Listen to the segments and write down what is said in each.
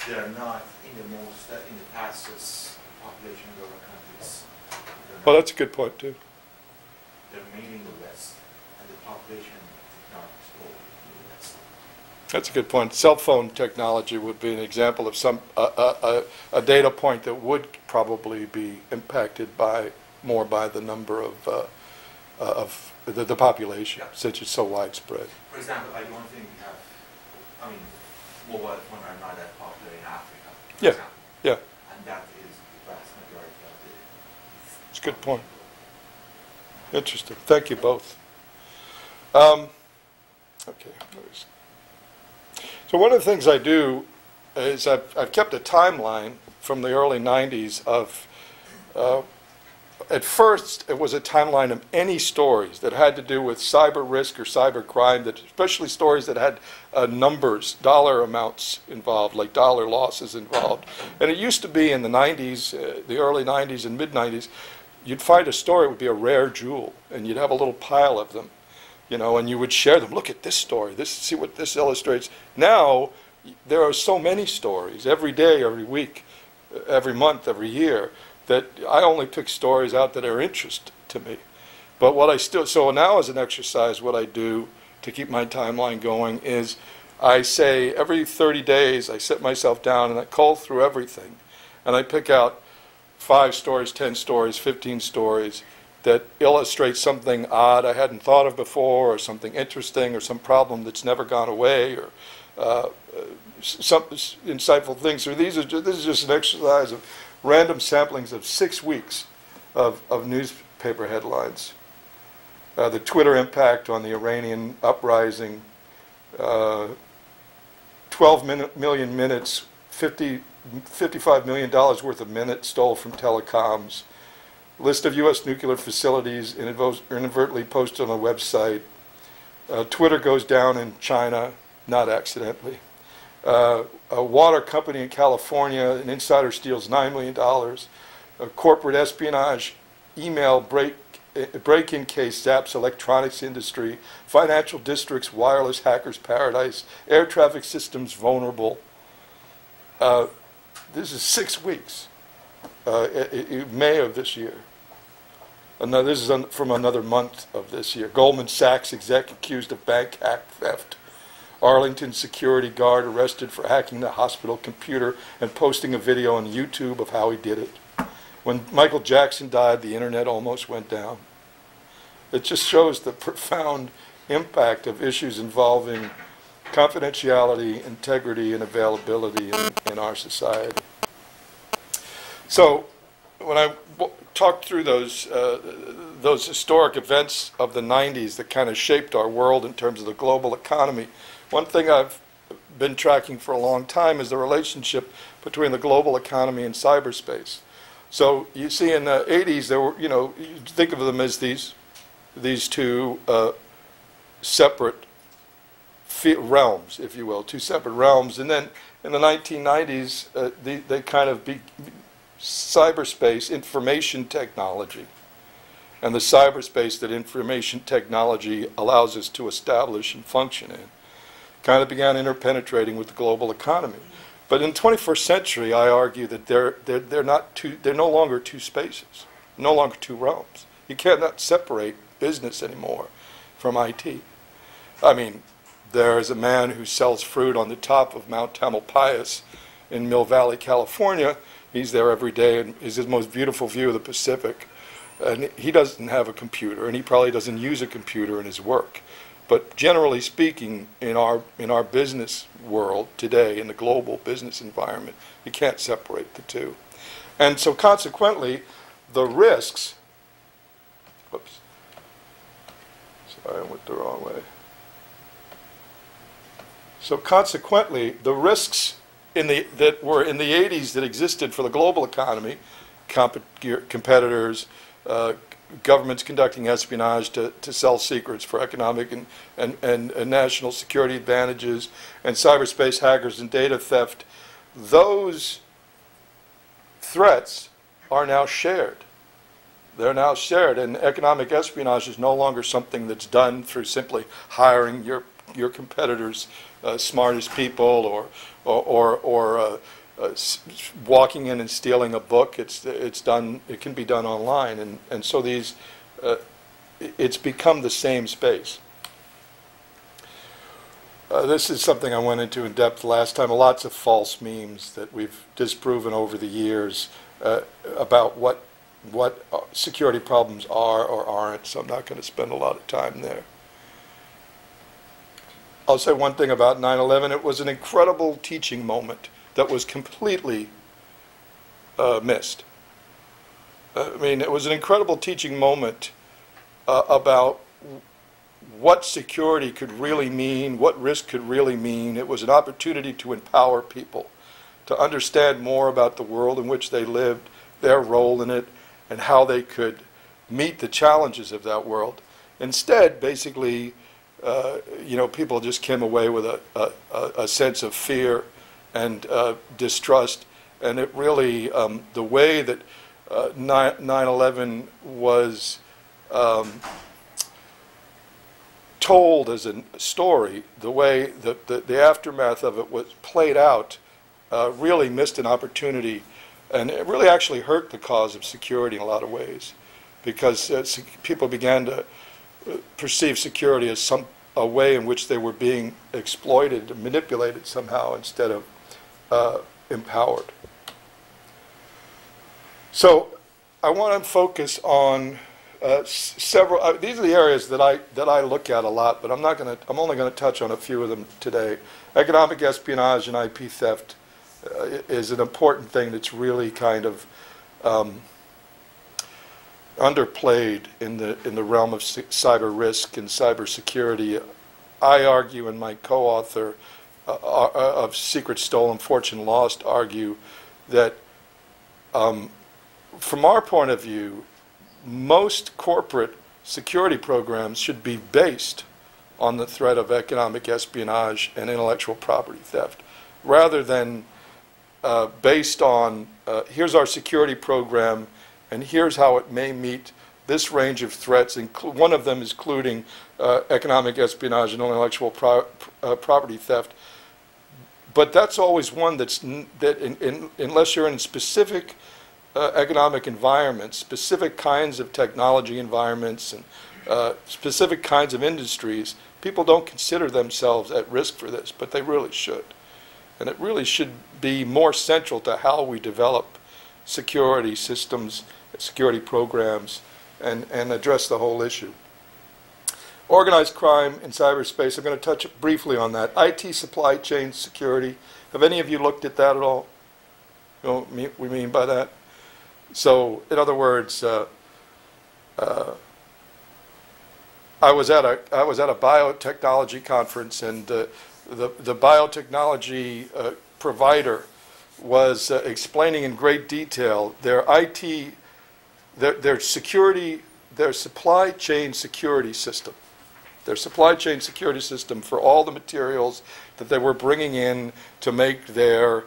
they are not in the fastest population growing countries. Well, that's a good point too. They're mainly in the West, and the population did not explode in the West. That's a good point. Cell phone technology would be an example of a data point that would probably be impacted more by the number of the population, Yeah. since it's so widespread. For example, I don't think we have, I mean, mobile phones are not that popular in Africa, for Yeah. example. Yeah, And that is the vast majority of the... it's a good point. Interesting. Thank you both. Okay. So one of the things I do is I've kept a timeline from the early 90s of, at first it was a timeline of any stories that had to do with cyber risk or cyber crime, that especially stories that had numbers, dollar amounts involved, like dollar losses involved. And it used to be in the 90s, the early 90s and mid 90s, you'd find a story, it would be a rare jewel, and you'd have a little pile of them, you know, and you would share them. Look at this story. See what this illustrates. Now, there are so many stories every day, every week, every month, every year, that I only pick stories out that are interest to me. But so now as an exercise, what I do to keep my timeline going is I say every 30 days, I sit myself down and I cull through everything, and I pick out 5 stories, 10 stories, 15 stories that illustrate something odd I hadn't thought of before, or something interesting, or some problem that's never gone away, or some insightful things. So this is just an exercise of random samplings of 6 weeks of newspaper headlines. The Twitter impact on the Iranian uprising, 12 million minutes, $55 million worth of minutes stole from telecoms, list of U.S. nuclear facilities inadvertently posted on a website, Twitter goes down in China, not accidentally, a water company in California, an insider steals $9 million, a corporate espionage email break-in case zaps electronics industry, financial districts, wireless hackers paradise, air traffic systems vulnerable. This is 6 weeks, May of this year. This is from another month of this year. Goldman Sachs exec accused of bank hack theft. Arlington security guard arrested for hacking the hospital computer and posting a video on YouTube of how he did it. When Michael Jackson died, the internet almost went down. It just shows the profound impact of issues involving confidentiality, integrity, and availability in our society. So when I talked through those historic events of the 90s that kind of shaped our world in terms of the global economy, one thing I've been tracking for a long time is the relationship between the global economy and cyberspace. So you see in the 80s, there were, you think of them as these two separate realms, if you will, 2 separate realms. And then in the 1990s, they kind of cyberspace, information technology, and the cyberspace that information technology allows us to establish and function in, kind of began interpenetrating with the global economy. But in the 21st century, I argue that they're no longer 2 spaces, no longer 2 realms. You cannot separate business anymore from IT. I mean, there is a man who sells fruit on the top of Mount Tamalpais in Mill Valley, California. He's there every day, and it's his most beautiful view of the Pacific. And he doesn't have a computer, and he probably doesn't use a computer in his work. But generally speaking, in our business world today, in the global business environment, you can't separate the 2. And so consequently, the risks, whoops, sorry, I went the wrong way. So consequently, the risks that were in the 80s that existed for the global economy, competitors, governments conducting espionage to sell secrets for economic and national security advantages, and cyberspace hackers and data theft, those threats are now shared. They're now shared, and economic espionage is no longer something that's done through simply hiring your your competitors' smartest people, or walking in and stealing a book. It's done. It can be done online, and so these. It's become the same space. This is something I went into in depth last time. Lots of false memes that we've disproven over the years about what security problems are or aren't, so I'm not going to spend a lot of time there. I'll say one thing about 9/11. It was an incredible teaching moment that was completely missed. I mean, it was an incredible teaching moment about what security could really mean, what risk could really mean. It was an opportunity to empower people, to understand more about the world in which they lived, their role in it, and how they could meet the challenges of that world. Instead, basically, people just came away with a sense of fear and distrust, and it really, the way that 9/11 was told as a story, the way that the aftermath of it was played out, really missed an opportunity, and it really actually hurt the cause of security in a lot of ways, because people began to perceive security as a way in which they were being exploited and manipulated somehow instead of empowered. So I want to focus on several. These are the areas that I look at a lot, but I'm only going to touch on a few of them today. Economic espionage and IP theft is an important thing that's really kind of underplayed in the realm of cyber risk and cyber security. I argue, and my co-author of Secret Stolen, Fortune Lost argue that from our point of view, most corporate security programs should be based on the threat of economic espionage and intellectual property theft, rather than based on here's our security program and here's how it may meet this range of threats. One of them is including economic espionage and intellectual property theft. But that's always one unless you're in specific economic environments, specific kinds of technology environments, and specific kinds of industries, people don't consider themselves at risk for this, but they really should. And it really should be more central to how we develop security systems, security programs, and address the whole issue. Organized crime in cyberspace, I'm going to touch briefly on that. IT supply chain security. Have any of you looked at that at all? You know what we mean by that? So, in other words, I was at a biotechnology conference, and the biotechnology provider was explaining in great detail their IT, their security, their supply chain security system. Their supply chain security system for all the materials that they were bringing in to make their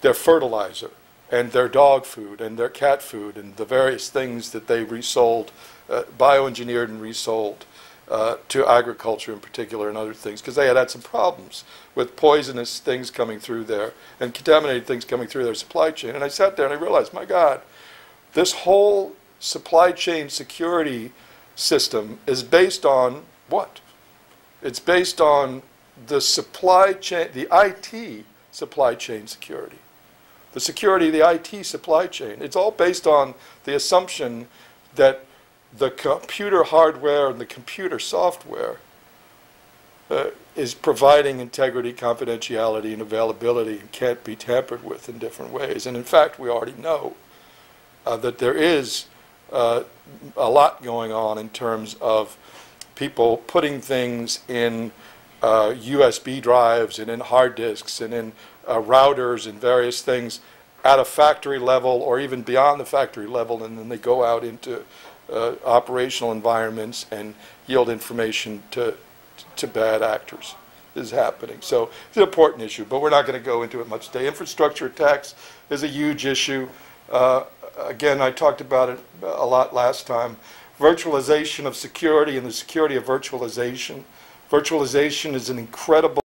fertilizer, and their dog food, and their cat food, and the various things that they resold, bioengineered and resold to agriculture in particular, and other things, because they had some problems with poisonous things coming through there and contaminated things coming through their supply chain. And I sat there and I realized, my God, this whole supply chain security system is based on what? It's based on the supply chain, the IT supply chain security. The security of the IT supply chain. It's all based on the assumption that the computer hardware and the computer software is providing integrity, confidentiality, and availability, and can't be tampered with in different ways. And in fact, we already know that there is a lot going on in terms of people putting things in USB drives and in hard disks and in routers and various things at a factory level or even beyond the factory level, and then they go out into operational environments and yield information to bad actors. This is happening. So it's an important issue, but we're not going to go into it much today. Infrastructure attacks is a huge issue. Again, I talked about it a lot last time. virtualization of security and the security of virtualization. Virtualization is an incredible